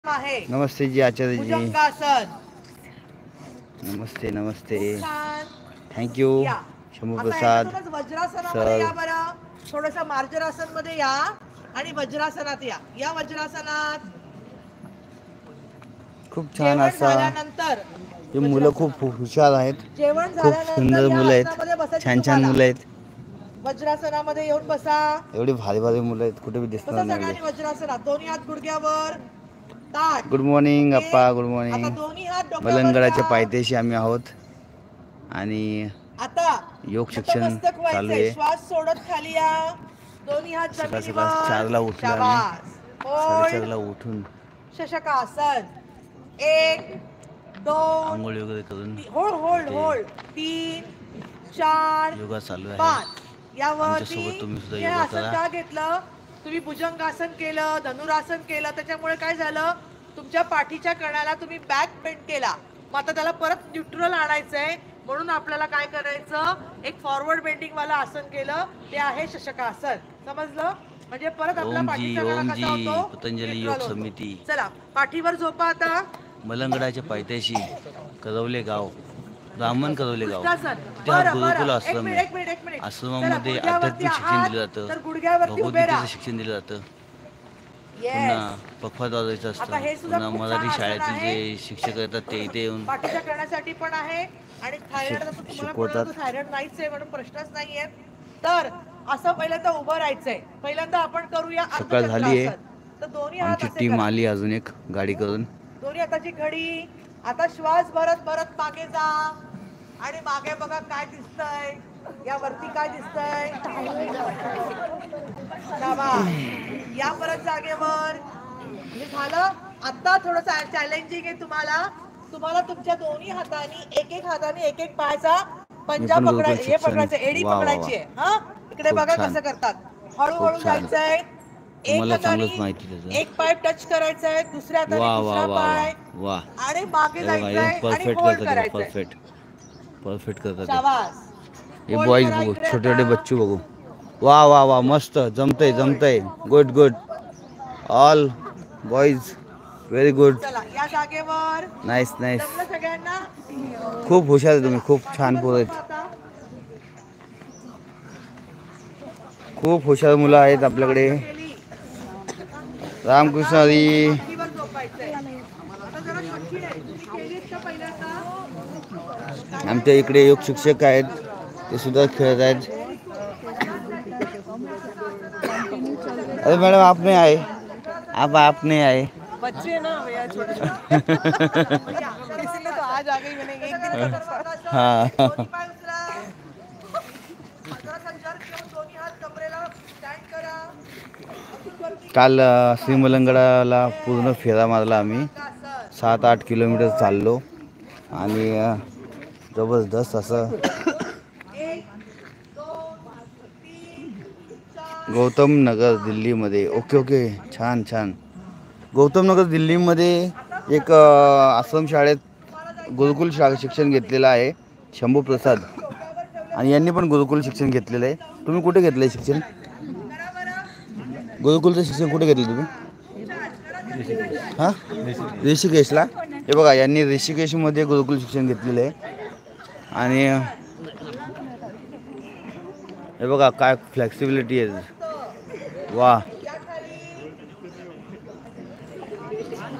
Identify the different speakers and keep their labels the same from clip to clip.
Speaker 1: आहे।
Speaker 2: नमस्ते जी आचार्य जी।
Speaker 1: भुजंगासन।
Speaker 2: नमस्ते नमस्ते।
Speaker 1: खूप छान।
Speaker 2: थँक यू
Speaker 1: या
Speaker 2: शंभू
Speaker 1: आता
Speaker 2: प्रसाद
Speaker 1: ह्याच्यातूनच वज्रासनामध्ये
Speaker 2: सर।
Speaker 1: या बरं, थोडंसं मार्जरासन मध्ये या आणि वज्रासनात या। या वज्रासनात।
Speaker 2: खूप छान
Speaker 1: जेवण
Speaker 2: असा
Speaker 1: झाल्यानंतर
Speaker 2: हे मुलं खूप
Speaker 1: वज्रासनात,
Speaker 2: हुशार आहेत,
Speaker 1: जेवण
Speaker 2: खूप
Speaker 1: झाल्यानंतर
Speaker 2: सुंदर
Speaker 1: या
Speaker 2: मुलं आहेत,
Speaker 1: आसनामध्ये बसायचं
Speaker 2: छान छान
Speaker 1: तुम्हाला।
Speaker 2: मुलं आहेत,
Speaker 1: वज्रासनामध्ये येऊन बसा।
Speaker 2: एवढी भारी भारी मुलं आहेत, कुठे बी दिसणार
Speaker 1: बसा
Speaker 2: नाही एवढे।
Speaker 1: सगळ्यांनी वज्रासनात, दोन्ही हात गुडघ्यावर, ताठ।
Speaker 2: गुड मॉर्निंग
Speaker 1: ओके,
Speaker 2: अप्पा, गुड
Speaker 1: आता
Speaker 2: मॉर्निंग।
Speaker 1: दोन्ही हात डोक्यावर घ्या।
Speaker 2: मलंगडाच्या पायथ्याशी आम्ही आहोत आणि
Speaker 1: आता
Speaker 2: योग शिक्षण
Speaker 1: नतमस्तक
Speaker 2: चालू
Speaker 1: व्हायचंय,
Speaker 2: आहे।
Speaker 1: श्वास सोडत खाली या, दोन्ही हात
Speaker 2: सकाळ सकाळ
Speaker 1: जमिनीवर।
Speaker 2: 4ला उठलो आम्ही,
Speaker 1: शाबास, होल्ड।
Speaker 2: 4:30ला उठून
Speaker 1: शशकासन, 1 2
Speaker 2: आंघोळ वगैरे करून
Speaker 1: होल्ड होल्ड
Speaker 2: इथे
Speaker 1: होल्ड, 3 4
Speaker 2: योगा चालू आहे।
Speaker 1: 5। यावरती
Speaker 2: आमच्यासोबत तुम्ही सुद्धा
Speaker 1: हे
Speaker 2: योगा
Speaker 1: आसन
Speaker 2: करा।
Speaker 1: का घेतलं, तुम्ही भुजंगासन केलं, धनुरासन केलं, त्याच्यामुळे काय झालं, तुमच्या पाठीच्या कण्याला तुम्ही बॅक बेंड केला। मग आता त्याला परत न्यूट्रल आणायचंय, म्हणून आपल्याला काय करायचं, एक फॉरवर्ड बेंडिंग वाला आसन केलं, ते आहे शशकासन। समजलं? म्हणजे परत आपला पाठीचा कणा
Speaker 2: ओम
Speaker 1: कसा
Speaker 2: जी
Speaker 1: होतो,
Speaker 2: पतंजली योग
Speaker 1: न्यूट्रल होतो।
Speaker 2: समिती
Speaker 1: चला पाठीवर झोपा आता।
Speaker 2: मलंगडाच्या पायथ्याशी करवले गाव, ब्राह्मण करवले गाव,
Speaker 1: उष्टासन।
Speaker 2: इथे हा
Speaker 1: बरं
Speaker 2: गुरुकुल
Speaker 1: बरं, एक
Speaker 2: आश्रम
Speaker 1: मिनिट
Speaker 2: आहे।
Speaker 1: एक मिनिट एक मिनिट। चला
Speaker 2: आश्रमामध्ये
Speaker 1: गुडघ्यावरती
Speaker 2: आध्यात्मिक शिक्षण
Speaker 1: आहात
Speaker 2: दिलं जातं,
Speaker 1: तर गुडघ्यावरती उभे
Speaker 2: भगवद्गीतेचं
Speaker 1: राहा।
Speaker 2: शिक्षण दिलं जातं, पुन्हा
Speaker 1: येस।
Speaker 2: पखवाद वाजवायचं
Speaker 1: आता
Speaker 2: असतं,
Speaker 1: हे सुद्धा
Speaker 2: पुन्हा
Speaker 1: खूप छान
Speaker 2: मराठी
Speaker 1: आसन
Speaker 2: शाळेतील
Speaker 1: आहे।
Speaker 2: जे शिक्षक येतात ते इथे येऊन
Speaker 1: पाठीच्या कण्यासाठी पण आहे आणि थायरॉइड जसं तुम्हाला कोणाला
Speaker 2: शिकवतात।
Speaker 1: तर थायरॉइड नाहीच आहे म्हणून प्रश्नच नाहीये। तर असं पहिल्यांदा उभं राहायचंय। पहिल्यांदा आपण करूया
Speaker 2: सकाळ झाली आहे,
Speaker 1: अर्धचंद्रासन। तर दोन्ही हात
Speaker 2: आमची
Speaker 1: असे
Speaker 2: टीम
Speaker 1: करा,
Speaker 2: आली अजून एक गाडी करून।
Speaker 1: दोन्ही हाताची घडी। आता श्वास भरत भरत मागे जा आणि मागे बघा काय दिसतंय, या वरती काय दिसतंय, शाबास। या परत जागेवर। हे झालं। आता थोडंसं चॅलेंजिंग आहे तुम्हाला, तुम्हाला तुमच्या दोन्ही हातानी एक एक हाताने एक एक पायाचा
Speaker 2: मी
Speaker 1: पंजा
Speaker 2: पण गुरुकुल
Speaker 1: हे
Speaker 2: शिक्षण,
Speaker 1: पकडायचं, एडी
Speaker 2: वा वा वा,
Speaker 1: पकडायची आहे। हा इकडे
Speaker 2: खूप
Speaker 1: बघा
Speaker 2: छान
Speaker 1: कसं करतात, हळूहळू
Speaker 2: खूप छान।
Speaker 1: जायचंय। एक
Speaker 2: तुम्हाला चांगलंच
Speaker 1: हाताने
Speaker 2: माहिती
Speaker 1: एक
Speaker 2: त्याचं।
Speaker 1: पाय टच करायचंय, दुसऱ्या हाताने
Speaker 2: वा वा
Speaker 1: दुसरा
Speaker 2: वा वा
Speaker 1: पाय
Speaker 2: वा,
Speaker 1: आणि मागे
Speaker 2: हे बघा एकदम
Speaker 1: जायचंय आणि
Speaker 2: परफेक्ट
Speaker 1: होल्ड
Speaker 2: करतात ते,
Speaker 1: करायचंय।
Speaker 2: परफेक्ट परफेक्ट करतात ते।
Speaker 1: शाबास,
Speaker 2: हे
Speaker 1: होल्ड
Speaker 2: बॉईज
Speaker 1: करा
Speaker 2: बघू,
Speaker 1: इकडे
Speaker 2: छोटे
Speaker 1: आता।
Speaker 2: छोटे बच्चू बघू, वा वा वा, मस्त जमतंय
Speaker 1: होल्ड।
Speaker 2: जमतंय, good good, all boys very good,
Speaker 1: चला या जागेवर।
Speaker 2: नाईस नाईस,
Speaker 1: जमलं सगळ्यांना?
Speaker 2: खूप हुशार आहे तुम्ही,
Speaker 1: चला
Speaker 2: खूप छान
Speaker 1: पाठीवर
Speaker 2: पोरं
Speaker 1: झोपा
Speaker 2: आहेत,
Speaker 1: आता।
Speaker 2: खूप हुशार मुलं आहेत
Speaker 1: मस्त
Speaker 2: आपल्याकडे।
Speaker 1: असं केली।
Speaker 2: रामकृष्ण
Speaker 1: आता
Speaker 2: हरी।
Speaker 1: पाठीवर झोपायचंय। आता जरा कठीण आहे, तुम्ही केलीत का पहिल्यांदा? काय
Speaker 2: आमच्या
Speaker 1: करायचं
Speaker 2: इकडे योग
Speaker 1: बरं?
Speaker 2: शिक्षक आहेत, ते सुद्धा खेळत आहेत।
Speaker 1: Very good. मस्तपैकी असं आसन आहे।
Speaker 2: अरे मैडम आप नहीं आए, आप नहीं आए।
Speaker 1: बच्चे ना भैया छोटे छोटे, इसीलिए तो आज आ गई मैंने, एक दिन का सफर।
Speaker 2: हाँ
Speaker 1: दोन्ही पाय उचला, जरासा jerk घेऊन दोन्ही हात कमरेला स्टँड करा। अजून वरती घ्या,
Speaker 2: काल
Speaker 1: शाबास।
Speaker 2: श्रीमलंगडाला पूर्ण
Speaker 1: येस,
Speaker 2: फेरा मारला आम्ही,
Speaker 1: भुजंगासन।
Speaker 2: 7-8 किलोमीटर
Speaker 1: होल्ड,
Speaker 2: चाललो आणि जबरदस्त असं
Speaker 1: 1 2 3 4
Speaker 2: गौतम नगर
Speaker 1: 5।
Speaker 2: दिल्लीमध्ये।
Speaker 1: या
Speaker 2: ओके
Speaker 1: खाली,
Speaker 2: ओके, छान छान। गौतम नगर दिल्लीमध्ये
Speaker 1: आता
Speaker 2: एक
Speaker 1: परत झोपा
Speaker 2: आश्रम
Speaker 1: खाली।
Speaker 2: शाळेत
Speaker 1: तुम्हाला जायचं
Speaker 2: गुरुकुल शिक्षण
Speaker 1: अर्धचक्रामध्ये।
Speaker 2: घेतलेलं आहे, शंभू प्रसाद,
Speaker 1: हात डोक्यावर
Speaker 2: आणि यांनी पण
Speaker 1: ठेवल्यावर
Speaker 2: गुरुकुल शिक्षण
Speaker 1: दोन्ही
Speaker 2: घेतलेलं आहे।
Speaker 1: खाली जाऊन
Speaker 2: तुम्ही
Speaker 1: डोकं
Speaker 2: कुठे घेतलं आहे
Speaker 1: खाली
Speaker 2: शिक्षण?
Speaker 1: करायचं। करा बरं।
Speaker 2: गुरुकुलचं शिक्षण कुठे घेतलं तुम्ही?
Speaker 1: हां, खूप छान, करा जल्दी करा।
Speaker 2: हां, ऋषिकेशला। हे बघा, यांनी ऋषिकेशमध्ये गुरुकुल शिक्षण घेतलेलं आहे आणि हे बघा काय फ्लेक्सिबिलिटी आहे,
Speaker 1: मस्त।
Speaker 2: वा।
Speaker 1: या खाली। छान।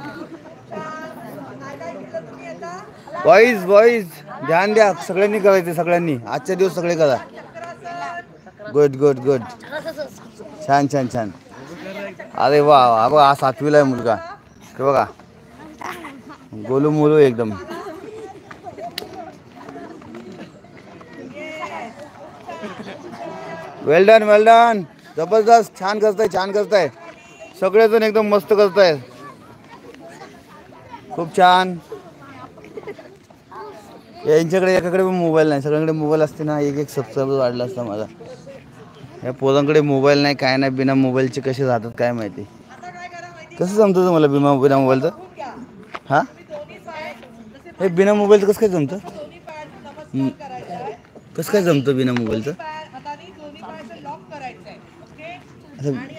Speaker 1: काय काय केलं तुम्ही आता?
Speaker 2: बॉईज बॉईज ध्यान द्या, सगळ्यांनी करायचं, सगळ्यांनी आजच्या दिवस सगळे करा।
Speaker 1: चक्रासन।
Speaker 2: गुड गुड गुड, छान छान छान। अरे वा, हा बघा, हा 7वीला आहे मुलगा, हे बघा गोलू मोलू एकदम।
Speaker 1: येस, खूप छान खूप छान।
Speaker 2: वेल डन वेल डन, जबरदस्त, छान करताय छान करताय,
Speaker 1: या खाली।
Speaker 2: सगळेजण एकदम मस्त करताय, खूप छान। यांच्याकडे एकाकडे पण मोबाईल नाही, सगळ्यांकडे मोबाईल असते ना, एक एक सबस्क्रायबर वाढला असता माझा। या पोरांकडे मोबाईल नाही, काय नाही, बिना मोबाईलचे कसे राहतात काय माहिती,
Speaker 1: आता काय करा माहिती
Speaker 2: कसं
Speaker 1: का?
Speaker 2: जमतं तुम्हाला बिना मोबाईलचं?
Speaker 1: बघून घ्या।
Speaker 2: हां,
Speaker 1: तुम्ही दोन्ही पाय जसे
Speaker 2: हे
Speaker 1: मांडीवर
Speaker 2: बिना मोबाईलचं
Speaker 1: ठेवलेत,
Speaker 2: कसं काय जमतं?
Speaker 1: तसं दोन्ही पायाचा नमस्कार करायचा आहे
Speaker 2: कसं काय
Speaker 1: आणि
Speaker 2: जमतं बिना
Speaker 1: दोन्ही
Speaker 2: मोबाईलचं?
Speaker 1: पाय हाताने दोन्ही पायाचं लॉक करायचंय। ओके,
Speaker 2: असं
Speaker 1: आणि